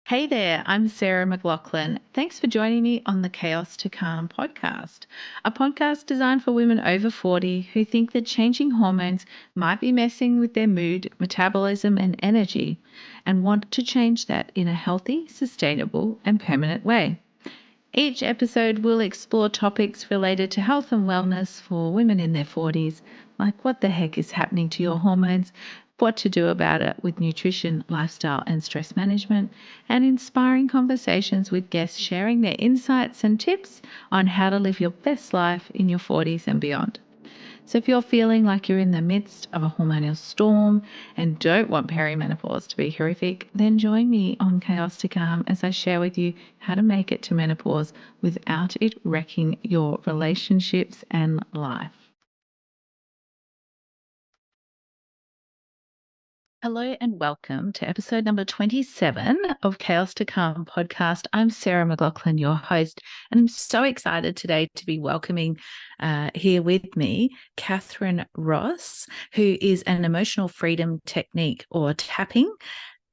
Hey there, I'm Sarah McLaughlin. Thanks for joining me on the Chaos to Calm podcast, a podcast designed for women over 40 who think that changing hormones might be messing with their mood, metabolism, and energy, and want to change that in a healthy, sustainable, and permanent way. Each episode will explore topics related to health and wellness for women in their 40s, like what the heck is happening to your hormones, what to do about it with nutrition, lifestyle, and stress management, and inspiring conversations with guests sharing their insights and tips on how to live your best life in your 40s and beyond. So, if you're feeling like you're in the midst of a hormonal storm and don't want perimenopause to be horrific, then join me on Chaos to Calm as I share with you how to make it to menopause without it wrecking your relationships and life. Hello and welcome to episode number 27 of Chaos to Calm podcast. I'm Sarah McLaughlin, your host, and I'm so excited today to be welcoming here with me Catharine Ross, who is an emotional freedom technique or tapping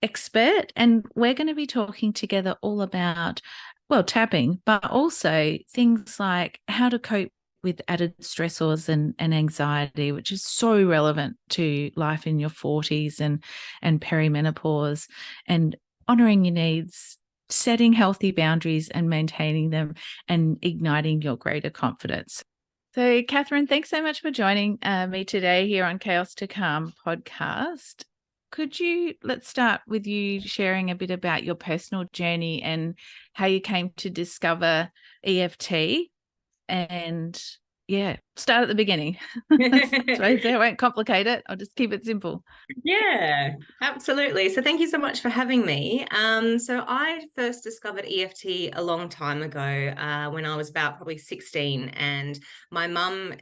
expert. And we're going to be talking together all about, well, tapping, but also things like how to cope with added stressors and anxiety, which is so relevant to life in your 40s and perimenopause, and honoring your needs, setting healthy boundaries and maintaining them, and igniting your greater confidence. So, Catharine, thanks so much for joining me today here on Chaos to Calm podcast. Let's start with you sharing a bit about your personal journey and how you came to discover EFT, and start at the beginning. I won't complicate it. I'll just keep it simple. Yeah, absolutely. So thank you so much for having me. So I first discovered EFT a long time ago when I was about probably 16, and my mum,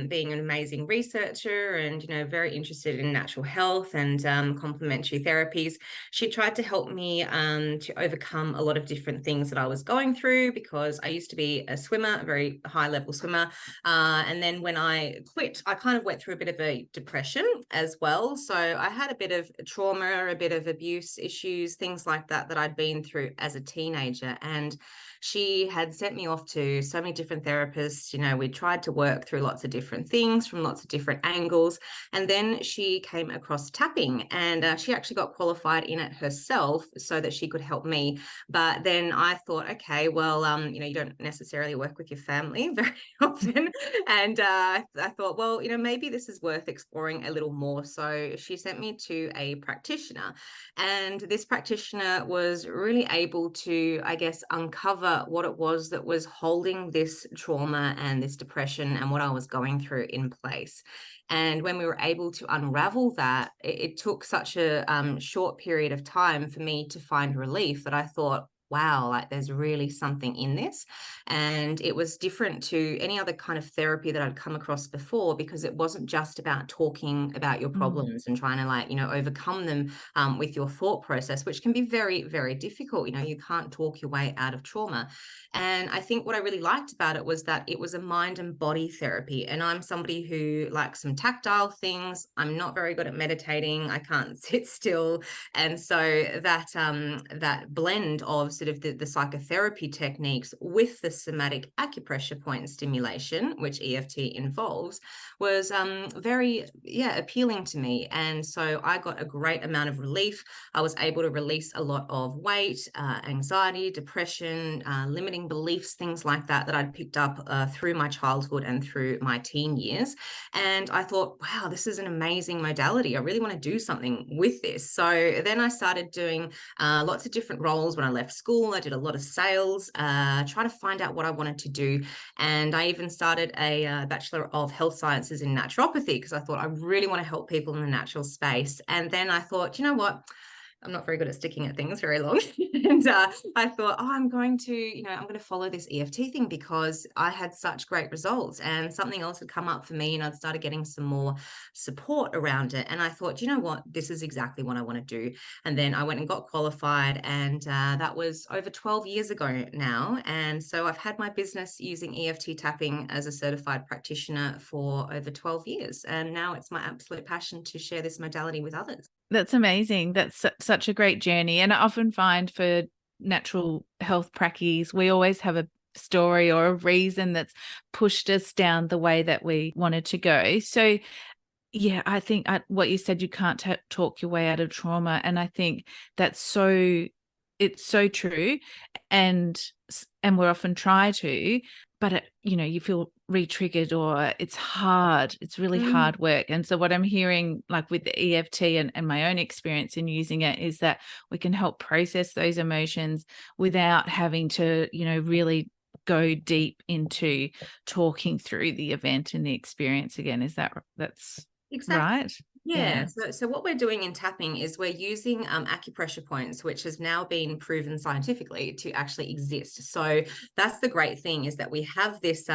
being an amazing researcher and very interested in natural health and complementary therapies, she tried to help me to overcome a lot of different things that I was going through, because I used to be a swimmer, a very high level swimmer, and then when I quit, I kind of went through a bit of a depression as well. So I had a bit of trauma, a bit of abuse issues, things like that I'd been through as a teenager. And she had sent me off to so many different therapists. We tried to work through lots of different things from lots of different angles. And then she came across tapping, and she actually got qualified in it herself so that she could help me. But then I thought, okay, well, you don't necessarily work with your family very often. And I thought, well, maybe this is worth exploring a little more. So she sent me to a practitioner, and this practitioner was really able to, I guess, uncover what it was that was holding this trauma and this depression and what I was going through in place. And when we were able to unravel that, it took such a short period of time for me to find relief that I thought, wow, like there's really something in this. And it was different to any other kind of therapy that I'd come across before, because it wasn't just about talking about your problems and trying to overcome them with your thought process, which can be very, very difficult. You can't talk your way out of trauma. And I think what I really liked about it was that it was a mind and body therapy. And I'm somebody who likes some tactile things. I'm not very good at meditating. I can't sit still. And so that blend of sort of the psychotherapy techniques with the somatic acupressure point stimulation, which EFT involves, was very appealing to me. And so I got a great amount of relief. I was able to release a lot of weight, anxiety, depression, limiting beliefs, things like that I'd picked up through my childhood and through my teen years. And I thought, wow, this is an amazing modality. I really want to do something with this. So then I started doing lots of different roles. When I left school, I did a lot of sales, trying to find out what I wanted to do. And I even started a Bachelor of Health Sciences in naturopathy, because I thought I really want to help people in the natural space. And then I thought, you know what? I'm not very good at sticking at things very long. And I thought, I'm going to follow this EFT thing, because I had such great results, and something else had come up for me, and I'd started getting some more support around it. And I thought, you know what, this is exactly what I want to do. And then I went and got qualified, and that was over 12 years ago now. And so I've had my business using EFT tapping as a certified practitioner for over 12 years. And now it's my absolute passion to share this modality with others. That's amazing. That's such a great journey. And I often find for natural health practice, we always have a story or a reason that's pushed us down the way that we wanted to go. So yeah, I think what you said, you can't talk your way out of trauma. And I think it's so true. And we often try to, but you feel re-triggered, or it's hard. It's really hard work. And so what I'm hearing, like with the EFT and my own experience in using it, is that we can help process those emotions without having to, really go deep into talking through the event and the experience again. That's Exactly. right? Yeah. So what we're doing in tapping is we're using acupressure points, which has now been proven scientifically to actually exist. So that's the great thing, is that we have this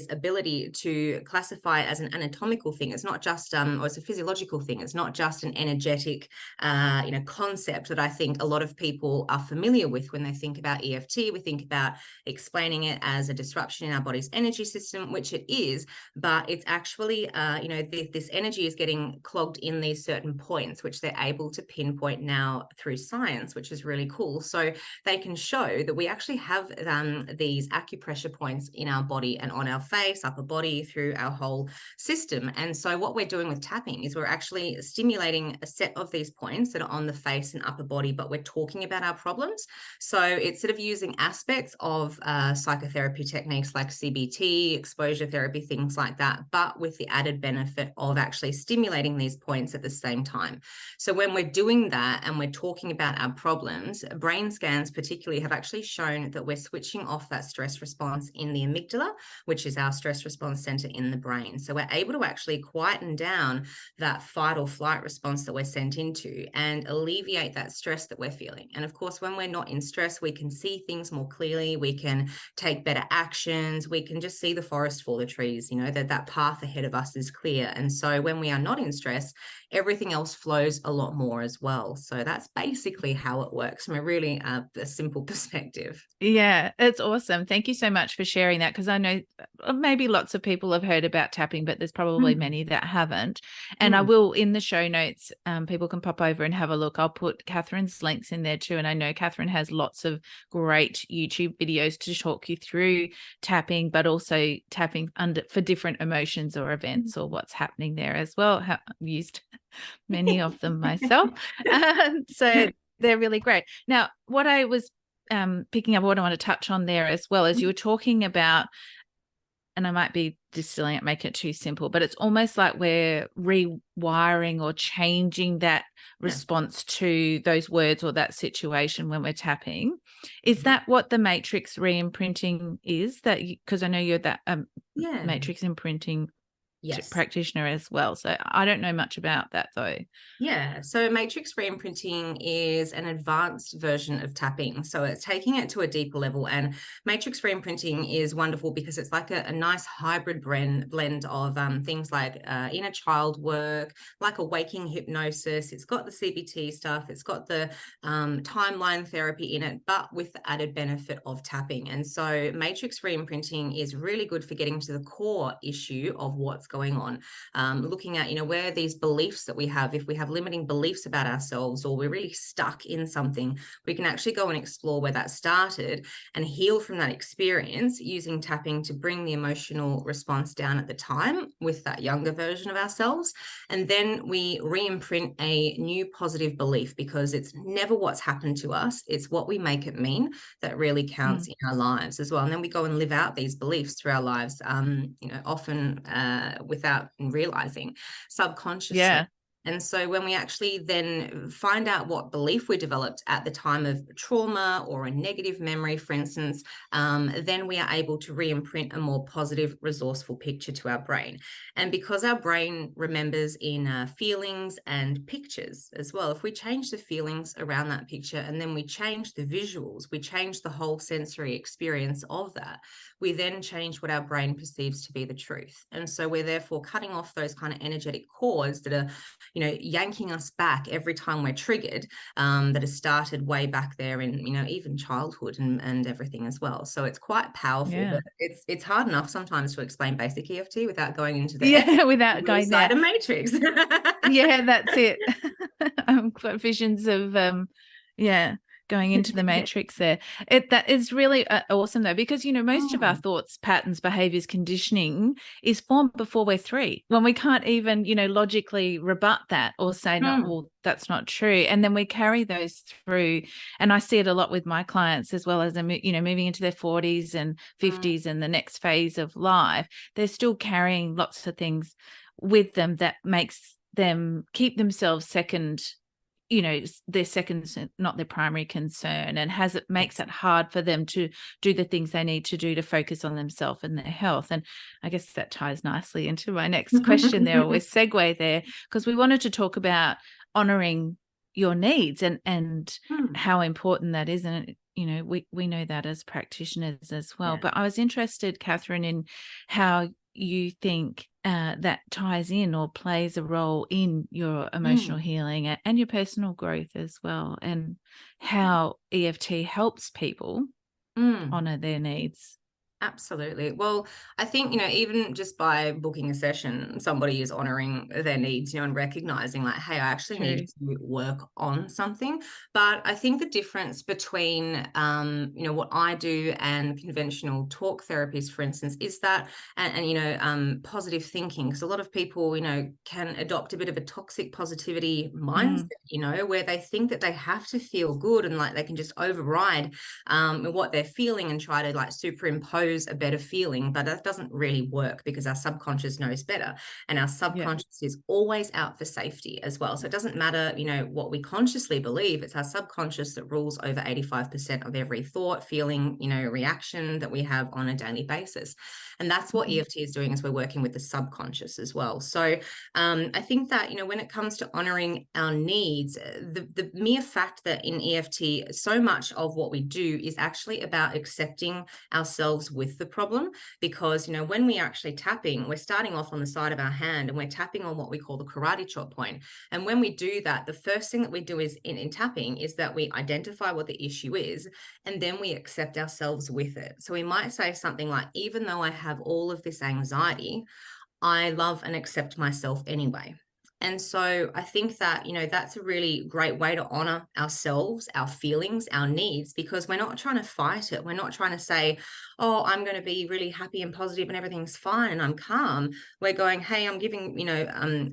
ability to classify as an anatomical thing. It's not just or it's a physiological thing. It's not just an energetic concept that I think a lot of people are familiar with when they think about EFT. We think about explaining it as a disruption in our body's energy system, which it is, but it's actually this energy is getting clogged in these certain points, which they're able to pinpoint now through science, which is really cool. So they can show that we actually have these acupressure points in our body and on our face, upper body, through our whole system. And so what we're doing with tapping is we're actually stimulating a set of these points that are on the face and upper body, but we're talking about our problems. So it's sort of using aspects of psychotherapy techniques like CBT, exposure therapy, things like that, but with the added benefit of actually stimulating these points at the same time. So when we're doing that and we're talking about our problems, brain scans particularly have actually shown that we're switching off that stress response in the amygdala, which is our stress response center in the brain. So we're able to actually quieten down that fight or flight response that we're sent into and alleviate that stress that we're feeling. And of course, when we're not in stress, we can see things more clearly, we can take better actions, we can just see the forest for the trees, that path ahead of us is clear. And so when we are not in stress, everything else flows a lot more as well. So that's basically how it works from a really a simple perspective. Yeah, it's awesome. Thank you so much for sharing that, because I know maybe lots of people have heard about tapping, but there's probably many that haven't. And I will, in the show notes, people can pop over and have a look. I'll put Catherine's links in there too. And I know Catharine has lots of great YouTube videos to talk you through tapping, but also tapping for different emotions or events or what's happening there as well. I've used many of them myself. So they're really great. Now, what I was picking up, what I want to touch on there as well, as you were talking about, and I might be distilling it, make it too simple, but it's almost like we're rewiring or changing that response to those words or that situation when we're tapping. Is that what the matrix re-imprinting is? That because I know you're that matrix imprinting practitioner as well. So I don't know much about that though. Yeah, so matrix re-imprinting is an advanced version of tapping. So it's taking it to a deeper level. And matrix re-imprinting is wonderful because it's like a nice hybrid blend of things like inner child work, like a waking hypnosis. It's got the CBT stuff. It's got the timeline therapy in it, but with the added benefit of tapping. And so matrix re-imprinting is really good for getting to the core issue of what's going on. Looking at, where these beliefs that we have, if we have limiting beliefs about ourselves or we're really stuck in something, we can actually go and explore where that started and heal from that experience using tapping to bring the emotional response down at the time with that younger version of ourselves. And then we re-imprint a new positive belief, because it's never what's happened to us, it's what we make it mean that really counts in our lives as well. And then we go and live out these beliefs through our lives, often without realizing, subconsciously. Yeah. And so when we actually then find out what belief we developed at the time of trauma or a negative memory, for instance, then we are able to re-imprint a more positive, resourceful picture to our brain. And because our brain remembers in feelings and pictures as well, if we change the feelings around that picture and then we change the visuals, we change the whole sensory experience of that, we then change what our brain perceives to be the truth. And so we're therefore cutting off those kind of energetic cords that are, yanking us back every time we're triggered, that has started way back there in, even childhood and everything as well. So it's quite powerful, but it's hard enough sometimes to explain basic EFT without going into the without going there. A matrix. Yeah, that's it. I've got visions of going into the matrix there. That is really awesome though, because, most of our thoughts, patterns, behaviors, conditioning is formed before we're 3, when we can't even, logically rebut that or say, no, well, that's not true. And then we carry those through. And I see it a lot with my clients as well, as they're, moving into their 40s and 50s and the next phase of life. They're still carrying lots of things with them that makes them keep themselves second, their second, not their primary concern, and makes it hard for them to do the things they need to do to focus on themselves and their health. And I guess that ties nicely into my next question there, or segue there, because we wanted to talk about honoring your needs and how important that is. And we know that as practitioners as well. But I was interested, Catharine, in how you think that ties in or plays a role in your emotional healing and your personal growth as well, and how EFT helps people honor their needs. Absolutely. Well, I think, even just by booking a session, somebody is honoring their needs, and recognizing like, hey, I actually need to work on something. But I think the difference between, what I do and conventional talk therapies, for instance, is that, positive thinking. Because a lot of people, can adopt a bit of a toxic positivity mindset, where they think that they have to feel good and like they can just override what they're feeling and try to like superimpose a better feeling. But that doesn't really work, because our subconscious knows better, and our subconscious is always out for safety as well. So it doesn't matter, what we consciously believe. It's our subconscious that rules over 85% of every thought, feeling, reaction that we have on a daily basis. And that's what EFT is doing, is we're working with the subconscious as well. So I think that, when it comes to honoring our needs, the mere fact that in EFT, so much of what we do is actually about accepting ourselves with the problem. Because, when we are actually tapping, we're starting off on the side of our hand and we're tapping on what we call the karate chop point. And when we do that, the first thing that we do is in tapping is that we identify what the issue is, and then we accept ourselves with it. So we might say something like, even though I have all of this anxiety, I love and accept myself anyway. And so I think that, that's a really great way to honor ourselves, our feelings, our needs, because we're not trying to fight it. We're not trying to say, oh, I'm going to be really happy and positive and everything's fine and I'm calm. We're going, hey, I'm giving,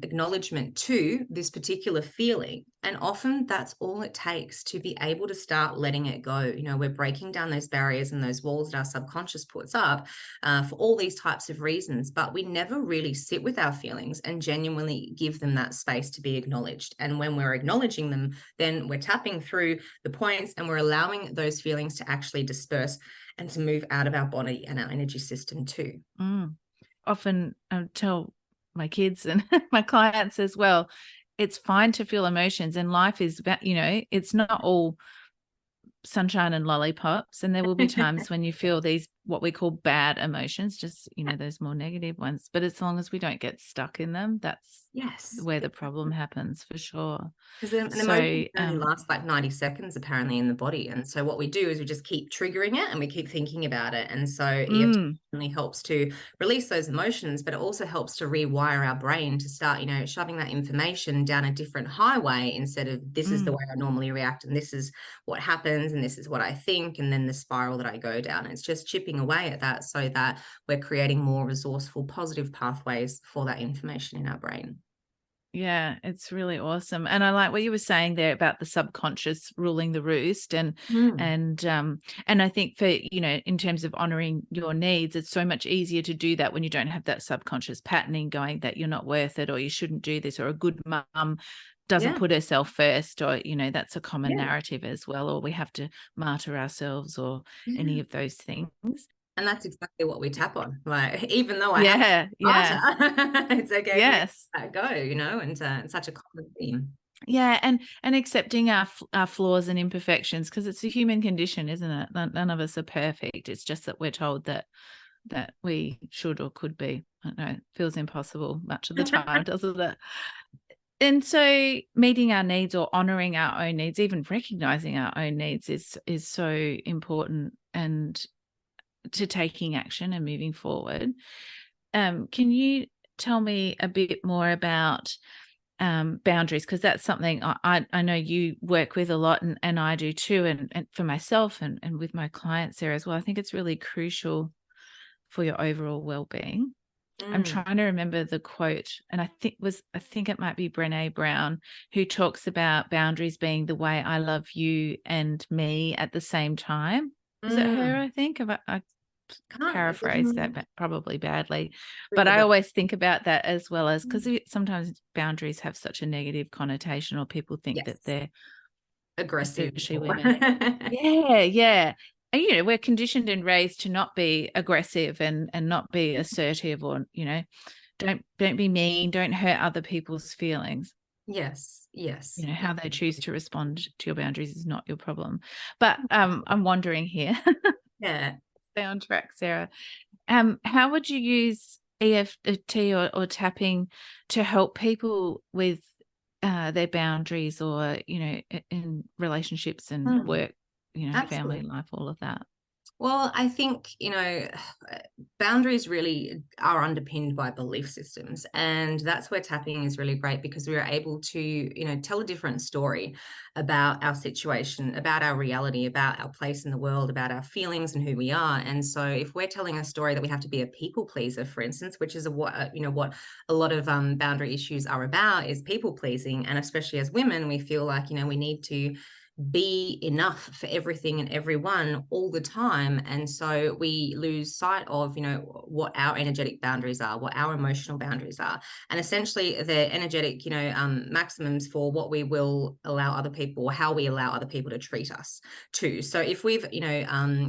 acknowledgement to this particular feeling. And often that's all it takes to be able to start letting it go. We're breaking down those barriers and those walls that our subconscious puts up for all these types of reasons, but we never really sit with our feelings and genuinely give them that space to be acknowledged. And when we're acknowledging them, then we're tapping through the points and we're allowing those feelings to actually disperse and to move out of our body and our energy system too. Often I tell my kids and my clients as well, it's fine to feel emotions, and life is about, it's not all sunshine and lollipops, and there will be times when you feel these what we call bad emotions, just those more negative ones, but as long as we don't get stuck in them, that's where the problem happens, for sure. Because an emotion only lasts like 90 seconds apparently in the body. And so what we do is we just keep triggering it and we keep thinking about it. And so EFT only helps to release those emotions, but it also helps to rewire our brain to start, shoving that information down a different highway, instead of this is the way I normally react and this is what happens and this is what I think, and then the spiral that I go down. It's just chipping away at that so that we're creating more resourceful, positive pathways for that information in our brain. Yeah, it's really awesome. And I like what you were saying there about the subconscious ruling the roost. And I think for, in terms of honoring your needs, it's so much easier to do that when you don't have that subconscious patterning going that you're not worth it, or you shouldn't do this, or a good mum doesn't put herself first, or, that's a common narrative as well, or we have to martyr ourselves, or any of those things. And that's exactly what we tap on. Like, even though I it's okay. Yes. To let go, and it's such a common theme. Yeah, and accepting our flaws and imperfections, because it's a human condition, isn't it? None of us are perfect. It's just that we're told that we should or could be. I don't know, it feels impossible much of the time, doesn't it? And so meeting our needs, or honoring our own needs, even recognizing our own needs, is so important, and to taking action and moving forward. Can you tell me a bit more about boundaries, because that's something I know you work with a lot, and I do too, and for myself and with my clients there as well. I think it's really crucial for your overall well-being. I'm trying to remember the quote, and I think it might be Brené Brown, who talks about boundaries being the way I love you and me at the same time. Is it her? I think I Can't paraphrase that probably badly, ring but a I bell. always think about that as well, as because sometimes boundaries have such a negative connotation, or people think that Yes, they're, aggressive. especially women. Yeah. And, we're conditioned and raised to not be aggressive and not be assertive, or, don't be mean, don't hurt other people's feelings. Yes, yes. How they choose to respond to your boundaries is not your problem. But I'm wondering here, Yeah. stay on track, Sarah. How would you use EFT or tapping to help people with their boundaries, or, in relationships and work, family Absolutely. life, all of that? Well, I think, boundaries really are underpinned by belief systems. And that's where tapping is really great, because we are able to, tell a different story about our situation, about our reality, about our place in the world, about our feelings and who we are. And so if we're telling a story that we have to be a people pleaser, for instance, which is what a lot of boundary issues are about, is people pleasing. And especially as women, we feel like, we need to be enough for everything and everyone all the time. And so we lose sight of, what our energetic boundaries are, what our emotional boundaries are. And essentially the energetic, maximums for what we will allow other people, or how we allow other people to treat us too. So if we've,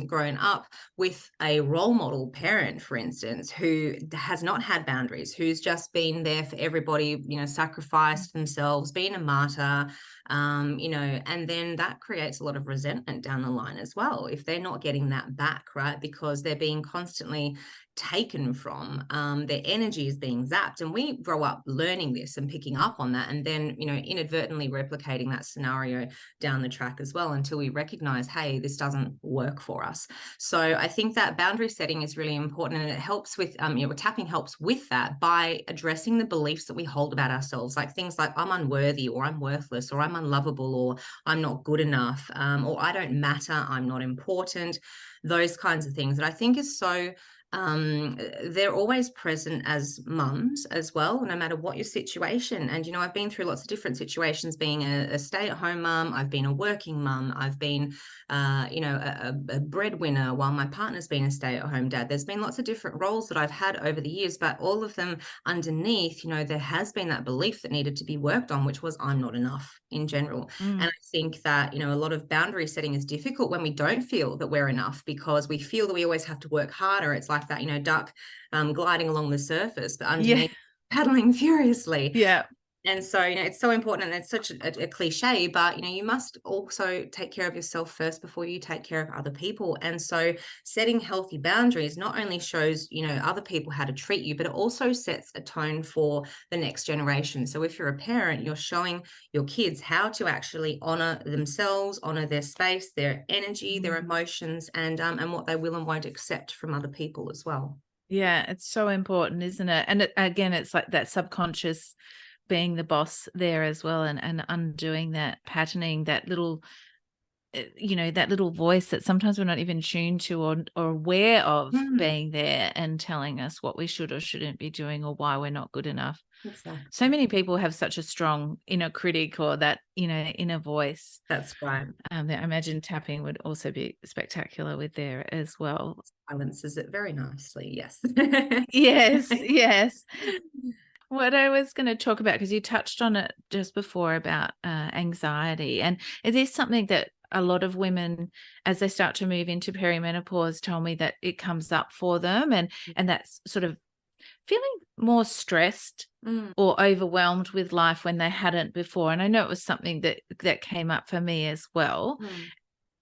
grown up with a role model parent, for instance, who has not had boundaries, who's just been there for everybody, sacrificed themselves, been a martyr, and then that creates a lot of resentment down the line as well, if they're not getting that back, right? Because they're being constantly taken from, their energy is being zapped. And we grow up learning this and picking up on that, and then, inadvertently replicating that scenario down the track as well, until we recognize, hey, this doesn't work for us. So I think that boundary setting is really important, and it helps with, tapping helps with that by addressing the beliefs that we hold about ourselves, like things like I'm unworthy, or I'm worthless, or I'm unlovable, or I'm not good enough, or I don't matter, I'm not important, those kinds of things that I think is so they're always present as mums as well, no matter what your situation. And, I've been through lots of different situations, being a stay-at-home mum, I've been a working mum, I've been, a breadwinner while my partner's been a stay-at-home dad. There's been lots of different roles that I've had over the years, but all of them underneath, there has been that belief that needed to be worked on, which was I'm not enough in general. And I think that, a lot of boundary setting is difficult when we don't feel that we're enough, because we feel that we always have to work harder. It's like that, duck gliding along the surface, but underneath paddling furiously. Yeah. And so, it's so important, and it's such a cliche, but, you must also take care of yourself first before you take care of other people. And so setting healthy boundaries not only shows, other people how to treat you, but it also sets a tone for the next generation. So if you're a parent, you're showing your kids how to actually honor themselves, honor their space, their energy, their emotions, and what they will and won't accept from other people as well. Yeah, it's so important, isn't it? And again, it's like that subconscious being the boss there as well, and undoing that patterning, that little, that little voice that sometimes we're not even tuned to, or aware of being there and telling us what we should or shouldn't be doing, or why we're not good enough. Exactly. So many people have such a strong inner critic, or that, inner voice. That's right. I imagine tapping would also be spectacular with there as well. Silences it very nicely. Yes. Yes. What I was going to talk about, because you touched on it just before, about anxiety, and it is something that a lot of women, as they start to move into perimenopause, tell me that it comes up for them, and that's sort of feeling more stressed or overwhelmed with life when they hadn't before. And I know it was something that came up for me as well.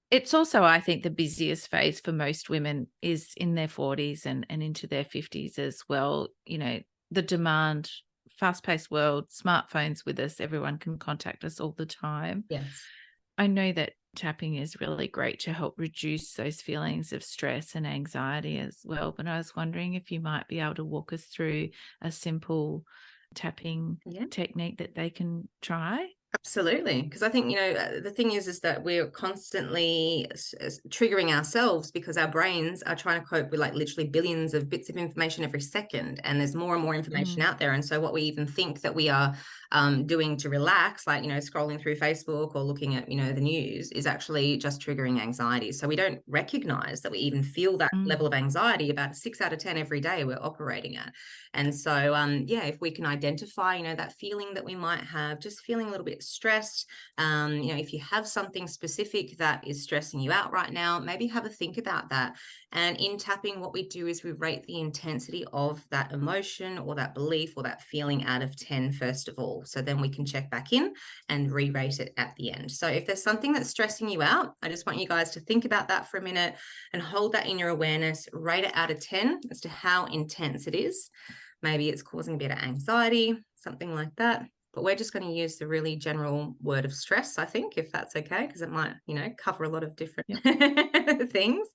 It's also, I think, the busiest phase for most women is in their 40s and into their 50s as well. The demand, fast-paced world, smartphones with us, everyone can contact us all the time. Yes. I know that tapping is really great to help reduce those feelings of stress and anxiety as well. But I was wondering if you might be able to walk us through a simple tapping technique that they can try? Absolutely. Because I think, the thing is that we're constantly triggering ourselves because our brains are trying to cope with like literally billions of bits of information every second. And there's more and more information out there. And so what we even think that we are doing to relax, like, scrolling through Facebook or looking at, the news, is actually just triggering anxiety. So we don't recognize that we even feel that level of anxiety. About 6 out of 10 every day we're operating at. And so, if we can identify, that feeling that we might have, just feeling a little bit stressed, if you have something specific that is stressing you out right now, maybe have a think about that. And in tapping, what we do is we rate the intensity of that emotion or that belief or that feeling out of 10, first of all. So then we can check back in and re-rate it at the end. So if there's something that's stressing you out, I just want you guys to think about that for a minute and hold that in your awareness, rate it out of 10 as to how intense it is. Maybe it's causing a bit of anxiety, something like that. But we're just going to use the really general word of stress, I think, if that's okay, because it might, cover a lot of different things.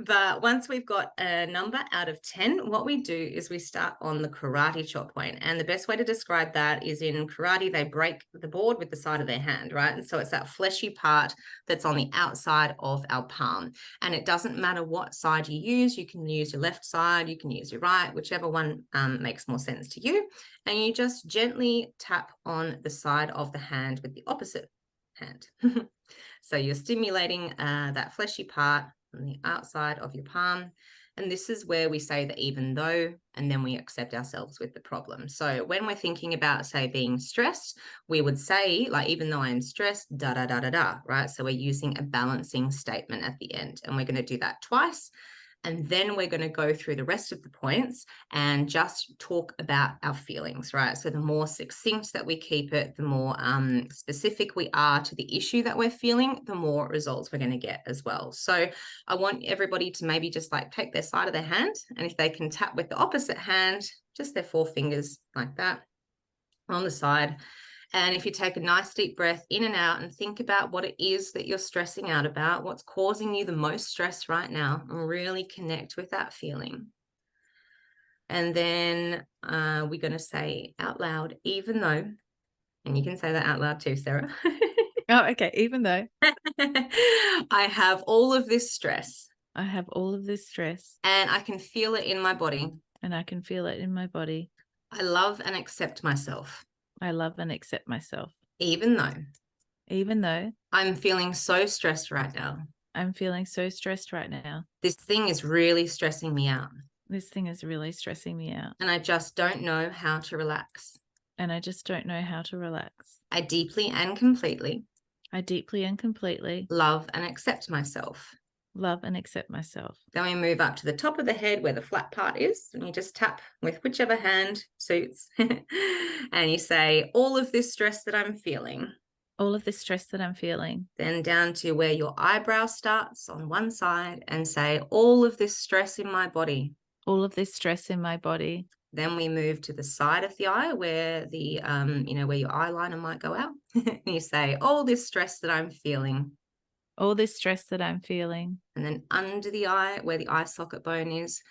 But once we've got a number out of 10, what we do is we start on the karate chop point. And the best way to describe that is, in karate, they break the board with the side of their hand, right? And so it's that fleshy part that's on the outside of our palm. And it doesn't matter what side you use. You can use your left side, you can use your right, whichever one makes more sense to you. And you just gently tap on the side of the hand with the opposite hand. So you're stimulating that fleshy part on the outside of your palm. And this is where we say the even though, and then we accept ourselves with the problem. So when we're thinking about, say, being stressed, we would say, like, even though I'm stressed, da, da, da, da, da, right? So we're using a balancing statement at the end. And we're going to do that twice. And then we're going to go through the rest of the points and just talk about our feelings, right? So the more succinct that we keep it, the more specific we are to the issue that we're feeling, the more results we're going to get as well. So I want everybody to maybe just like take their side of their hand, and if they can tap with the opposite hand, just their 4 fingers like that on the side. And if you take a nice deep breath in and out and think about what it is that you're stressing out about, what's causing you the most stress right now, and really connect with that feeling. And then we're going to say out loud, even though, and you can say that out loud too, Sarah. Oh, okay. Even though I have all of this stress. I have all of this stress. And I can feel it in my body. And I can feel it in my body. I love and accept myself. I love and accept myself. Even though I'm feeling so stressed right now. I'm feeling so stressed right now. This thing is really stressing me out. This thing is really stressing me out. And I just don't know how to relax. And I just don't know how to relax. I deeply and completely love and accept myself. Love and accept myself. Then we move up to the top of the head where the flat part is, and you just tap with whichever hand suits. And you say, all of this stress that I'm feeling. All of this stress that I'm feeling. Then down to where your eyebrow starts on one side, and say, all of this stress in my body. All of this stress in my body. Then we move to the side of the eye where the, where your eyeliner might go out. And you say, all this stress that I'm feeling. All this stress that I'm feeling. And then under the eye, where the eye socket bone is,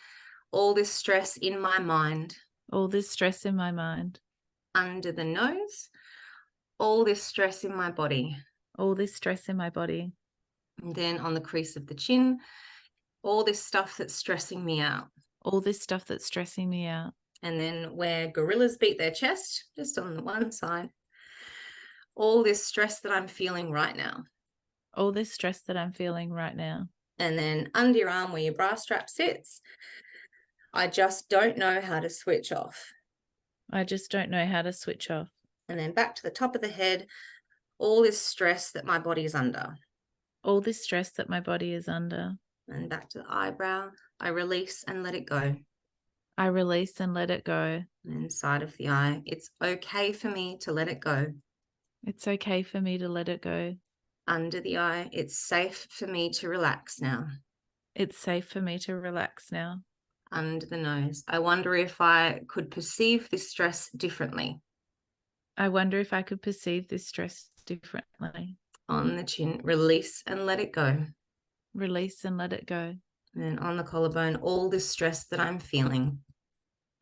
all this stress in my mind. All this stress in my mind. Under the nose, all this stress in my body. All this stress in my body. And then on the crease of the chin, all this stuff that's stressing me out. All this stuff that's stressing me out. And then where gorillas beat their chest, just on the one side, all this stress that I'm feeling right now. All this stress that I'm feeling right now. And then under your arm where your bra strap sits, I just don't know how to switch off. I just don't know how to switch off. And then back to the top of the head, all this stress that my body is under. All this stress that my body is under. And back to the eyebrow, I release and let it go. I release and let it go. And inside of the eye, it's okay for me to let it go. It's okay for me to let it go. Under the eye, it's safe for me to relax now. It's safe for me to relax now. Under the nose, I wonder if I could perceive this stress differently. I wonder if I could perceive this stress differently. On the chin, release and let it go. Release and let it go. And on the collarbone, all this stress that I'm feeling.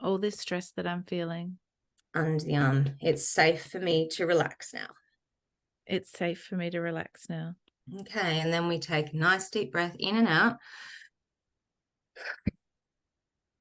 All this stress that I'm feeling. under the arm. It's safe for me to relax now. It's safe for me to relax now. Okay, and then we take a nice deep breath in and out.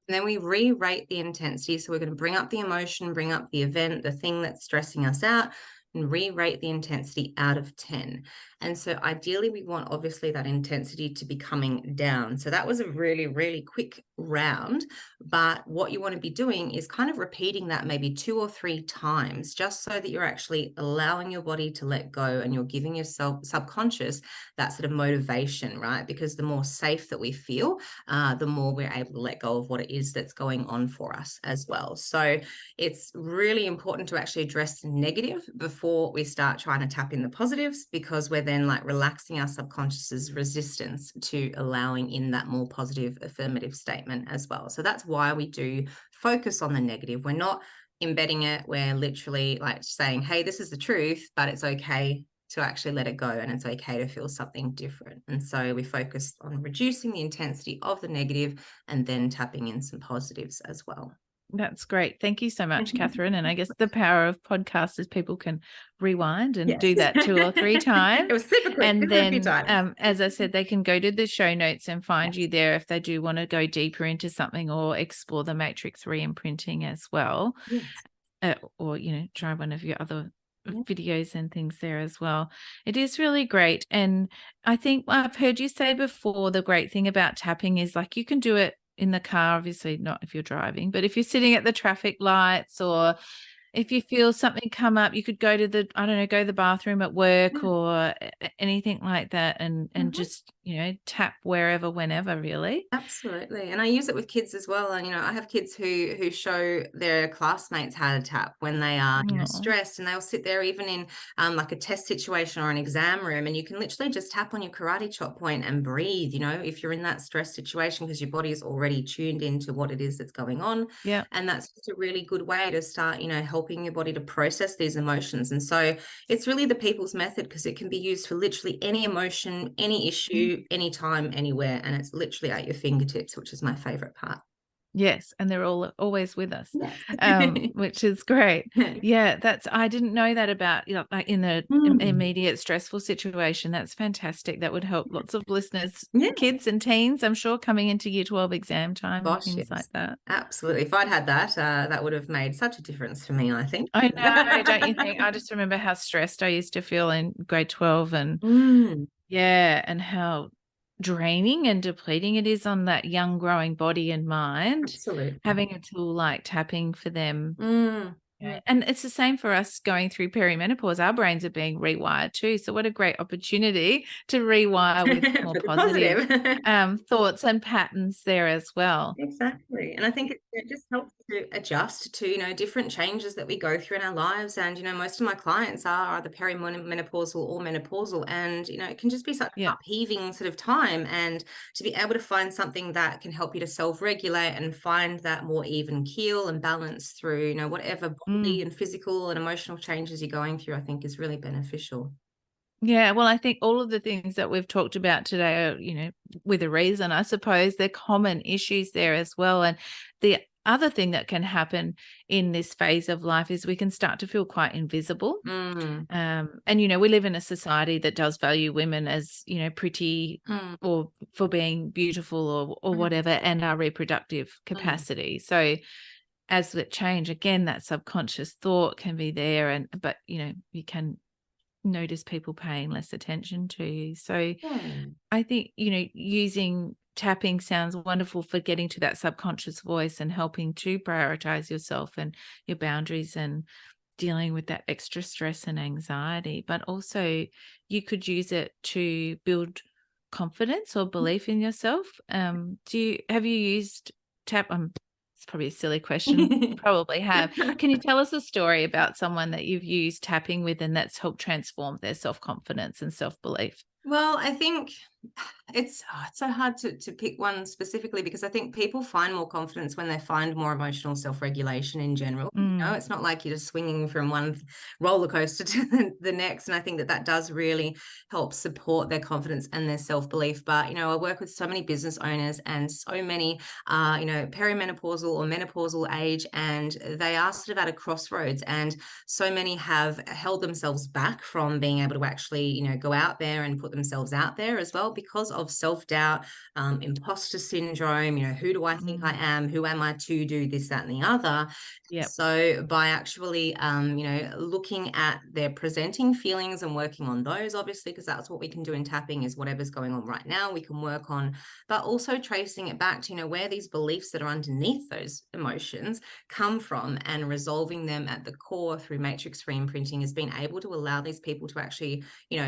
And then we re-rate the intensity. So we're going to bring up the emotion, bring up the event, the thing that's stressing us out, and re-rate the intensity out of 10. And so ideally we want obviously that intensity to be coming down. So that was a really, really quick round. But what you want to be doing is kind of repeating that maybe 2 or 3 times, just so that you're actually allowing your body to let go and you're giving yourself subconscious that sort of motivation, right? Because the more safe that we feel, the more we're able to let go of what it is that's going on for us as well. So it's really important to actually address the negative before we start trying to tap in the positives, because we're then like relaxing our subconscious's resistance to allowing in that more positive affirmative statement as well. So that's why we do focus on the negative. We're not embedding it. We're literally like saying, hey, this is the truth, but it's okay to actually let it go, and it's okay to feel something different. And so we focus on reducing the intensity of the negative and then tapping in some positives as well. That's great. Thank you so much, Catherine. And I guess the power of podcasts is people can rewind and do that 2 or 3 times. It was super quick. And then, as I said, they can go to the show notes and find you there if they do want to go deeper into something or explore the matrix re-imprinting as well. Yes. Or, try one of your other videos and things there as well. It is really great. And I think I've heard you say before, the great thing about tapping is like you can do it in the car, obviously not if you're driving, but if you're sitting at the traffic lights, or if you feel something come up, you could go to go to the bathroom at work or anything like that, and just, tap wherever, whenever, really. Absolutely. And I use it with kids as well. And, I have kids who show their classmates how to tap when they are stressed, and they'll sit there even in like a test situation or an exam room, and you can literally just tap on your karate chop point and breathe, if you're in that stress situation, because your body is already tuned into what it is that's going on. Yeah. And that's just a really good way to start, helping your body to process these emotions. And so it's really the people's method, because it can be used for literally any emotion, any issue, anytime, anywhere. And it's literally at your fingertips, which is my favorite part. Yes, and they're all always with us, Yes. which is great. Yeah, I didn't know that about, like in the immediate stressful situation. That's fantastic. That would help lots of listeners, kids and teens, I'm sure, coming into year 12 exam time and things like that. Absolutely. If I'd had that, that would have made such a difference for me, I think. I know, don't you think? I just remember how stressed I used to feel in grade 12 and and how draining and depleting it is on that young growing body and mind. Absolutely. Having a tool like tapping for them. And it's the same for us going through perimenopause. Our brains are being rewired too. So what a great opportunity to rewire with more positive thoughts and patterns there as well. Exactly. And I think it just helps to adjust to, different changes that we go through in our lives. And, most of my clients are either perimenopausal or menopausal. And, it can just be such an upheaving sort of time. And to be able to find something that can help you to self-regulate and find that more even keel and balance through, whatever body and physical and emotional changes you're going through, I think is really beneficial. Yeah, well, I think all of the things that we've talked about today are, with a reason, I suppose. They're common issues there as well. And the other thing that can happen in this phase of life is we can start to feel quite invisible. And, we live in a society that does value women as, pretty or for being beautiful or whatever, and our reproductive capacity. So as that change, again, that subconscious thought can be there, but you can notice people paying less attention to you. So I think, using tapping sounds wonderful for getting to that subconscious voice and helping to prioritize yourself and your boundaries and dealing with that extra stress and anxiety. But also you could use it to build confidence or belief in yourself. Have you used tap? It's probably a silly question. Probably have. Can you tell us a story about someone that you've used tapping with and that's helped transform their self-confidence and self-belief? Well, I think It's so hard to pick one specifically, because I think people find more confidence when they find more emotional self-regulation in general. It's not like you're just swinging from one roller coaster to the next. And I think that does really help support their confidence and their self-belief. But, I work with so many business owners and so many, perimenopausal or menopausal age, and they are sort of at a crossroads. And so many have held themselves back from being able to actually, go out there and put themselves out there as well, because of self-doubt, imposter syndrome. Who do I think I am? Who am I to do this, that, and the other? Yep. So by actually, looking at their presenting feelings and working on those, obviously, because that's what we can do in tapping, is whatever's going on right now, we can work on, but also tracing it back to, where these beliefs that are underneath those emotions come from, and resolving them at the core through matrix re-imprinting has been able to allow these people to actually,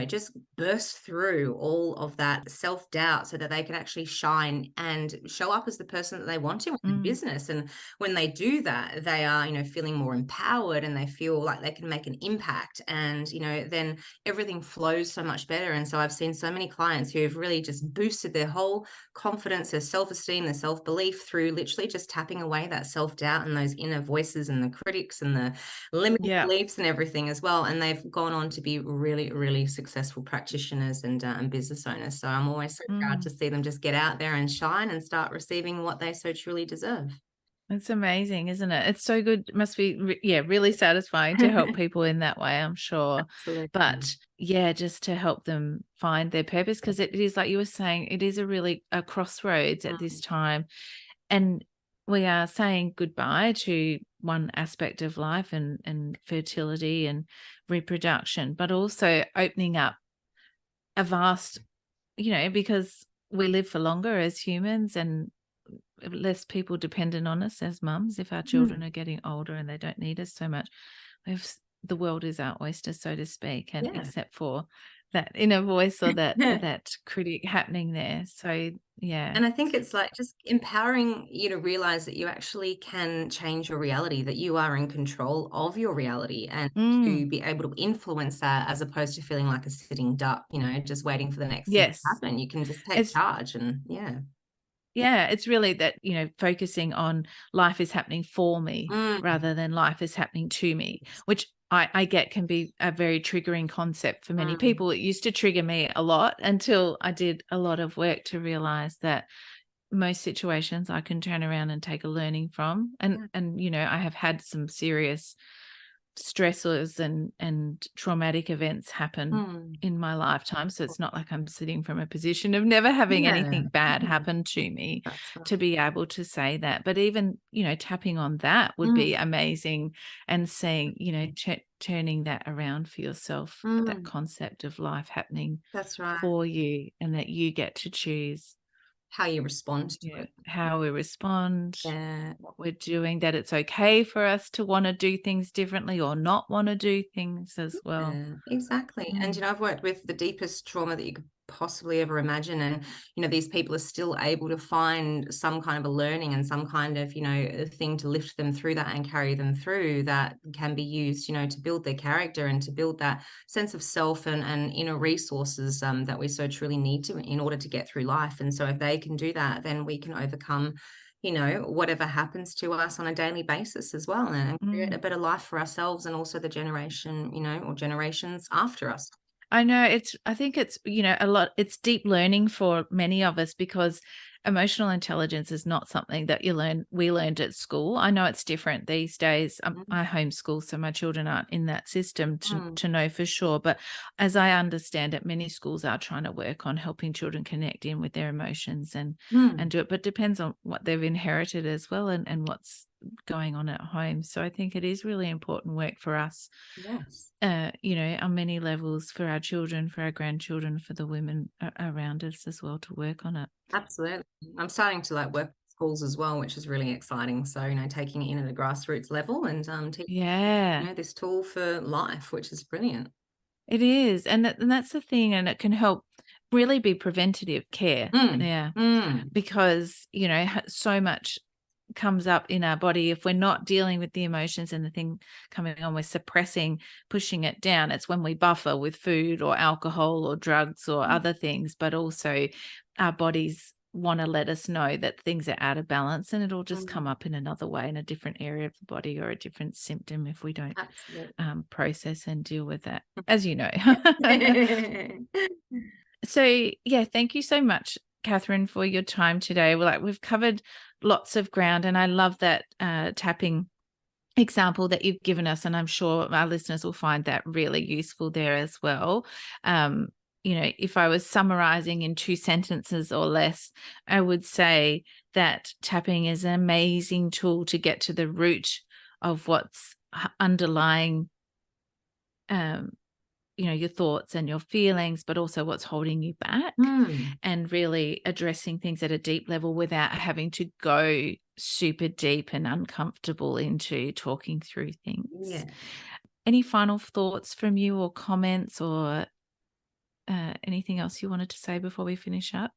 just burst through all of that self-doubt, so that they can actually shine and show up as the person that they want to in business. And when they do that, they are, feeling more empowered, and they feel like they can make an impact. And, then everything flows so much better. And so I've seen so many clients who have really just boosted their whole confidence, their self-esteem, their self-belief through literally just tapping away that self-doubt and those inner voices and the critics and the limiting Yeah. beliefs and everything as well. And they've gone on to be really, really successful practitioners and business owners. So I'm always so proud to see them just get out there and shine and start receiving what they so truly deserve. It's amazing, isn't it? It's so good. It must be, really satisfying to help people in that way, I'm sure. Absolutely. But yeah, just to help them find their purpose, because it is, like you were saying, it is a crossroads at this time. And we are saying goodbye to one aspect of life, and fertility and reproduction, but also opening up a vast, because we live for longer as humans, and less people dependent on us as mums if our children are getting older and they don't need us so much. The world is our oyster, so to speak, and Yeah. except for that inner voice or that critic happening there. So yeah. And I think it's like just empowering you to realize that you actually can change your reality, that you are in control of your reality, and to be able to influence that, as opposed to feeling like a sitting duck, just waiting for the next thing to Yes. happen. You can just take It's charge. And yeah. Yeah, it's really that, focusing on life is happening for me Mm. rather than life is happening to me, which I get can be a very triggering concept for many Mm. people. It used to trigger me a lot until I did a lot of work to realize that most situations I can turn around and take a learning from. Yeah. And I have had some serious stressors and traumatic events happen Mm. in my lifetime. So it's not like I'm sitting from a position of never having Yeah. anything bad Yeah. happen to me That's right. to be able to say that. But even, tapping on that would be Mm. amazing, and saying, turning that around for yourself, that Mm. concept of life happening That's right. for you, and that you get to choose How you respond to it. how we respond, Yeah. what we're doing, that it's okay for us to want to do things differently or not want to do things as well. Yeah, exactly. And, Mm. I've worked with the deepest trauma that you could possibly ever imagine. And, these people are still able to find some kind of a learning and some kind of, a thing to lift them through that and carry them through, that can be used, to build their character and to build that sense of self and inner resources that we so truly need to in order to get through life. And so if they can do that, then we can overcome whatever happens to us on a daily basis as well, and create a Mm. better life for ourselves and also the generation, or generations after us. I think it's, it's deep learning for many of us, because emotional intelligence is not something that we learned at school. I know it's different these days. Mm. I homeschool, so my children aren't in that system Mm. to know for sure. But as I understand it, many schools are trying to work on helping children connect in with their emotions and Mm. do it. But it depends on what they've inherited as well, and what's going on at home. So I think it is really important work for us, Yes, on many levels, for our children, for our grandchildren, for the women around us as well, to work on it. absolutely. I'm starting to work with schools as well, which is really exciting. So, taking it in at a grassroots level and teaching, Yeah, this tool for life, which is brilliant. it is. And that's the thing. And it can help really be preventative care. Mm. Yeah. Mm. Because, so much comes up in our body, if we're not dealing with the emotions and the thing coming on, we're suppressing, pushing it down. It's when we buffer with food or alcohol or drugs or other things, but also our bodies want to let us know that things are out of balance, and it'll just come up in another way in a different area of the body or a different symptom if we don't process and deal with that, as you know. So yeah, thank you so much, Catharine, for your time today. We've covered lots of ground, and I love that tapping example that you've given us, and I'm sure our listeners will find that really useful there as well. If I was summarizing in 2 sentences or less, I would say that tapping is an amazing tool to get to the root of what's underlying your thoughts and your feelings, but also what's holding you back, and really addressing things at a deep level without having to go super deep and uncomfortable into talking through things. Yeah. Any final thoughts from you or comments or anything else you wanted to say before we finish up?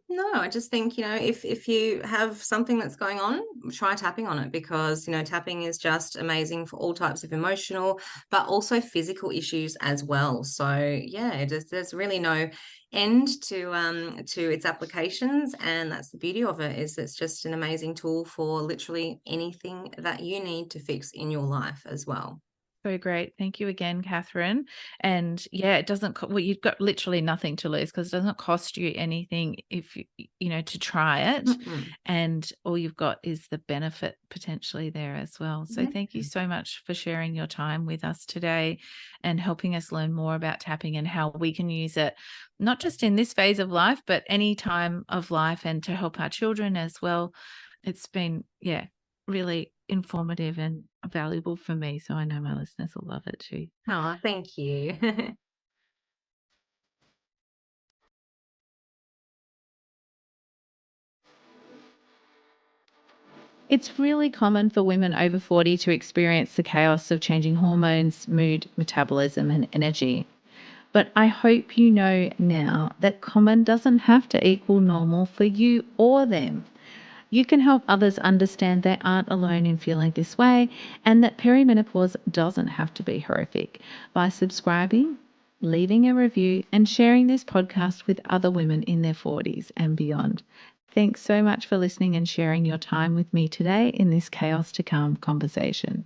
No, I just think, if you have something that's going on, try tapping on it, because, tapping is just amazing for all types of emotional, but also physical issues as well. So yeah, there's really no end to its applications. And that's the beauty of it, is it's just an amazing tool for literally anything that you need to fix in your life as well. So great. Thank you again, Catharine. And yeah, it doesn't, you've got literally nothing to lose, because it doesn't cost you anything if to try it. And all you've got is the benefit potentially there as well. So thank you so much for sharing your time with us today and helping us learn more about tapping and how we can use it, not just in this phase of life, but any time of life, and to help our children as well. It's been, really informative and valuable for me. So I know my listeners will love it too. Oh, thank you. It's really common for women over 40 to experience the chaos of changing hormones, mood, metabolism, and energy. But I hope you know now that common doesn't have to equal normal for you or them. You can help others understand they aren't alone in feeling this way, and that perimenopause doesn't have to be horrific, by subscribing, leaving a review, and sharing this podcast with other women in their 40s and beyond. Thanks so much for listening and sharing your time with me today in this Chaos to Calm conversation.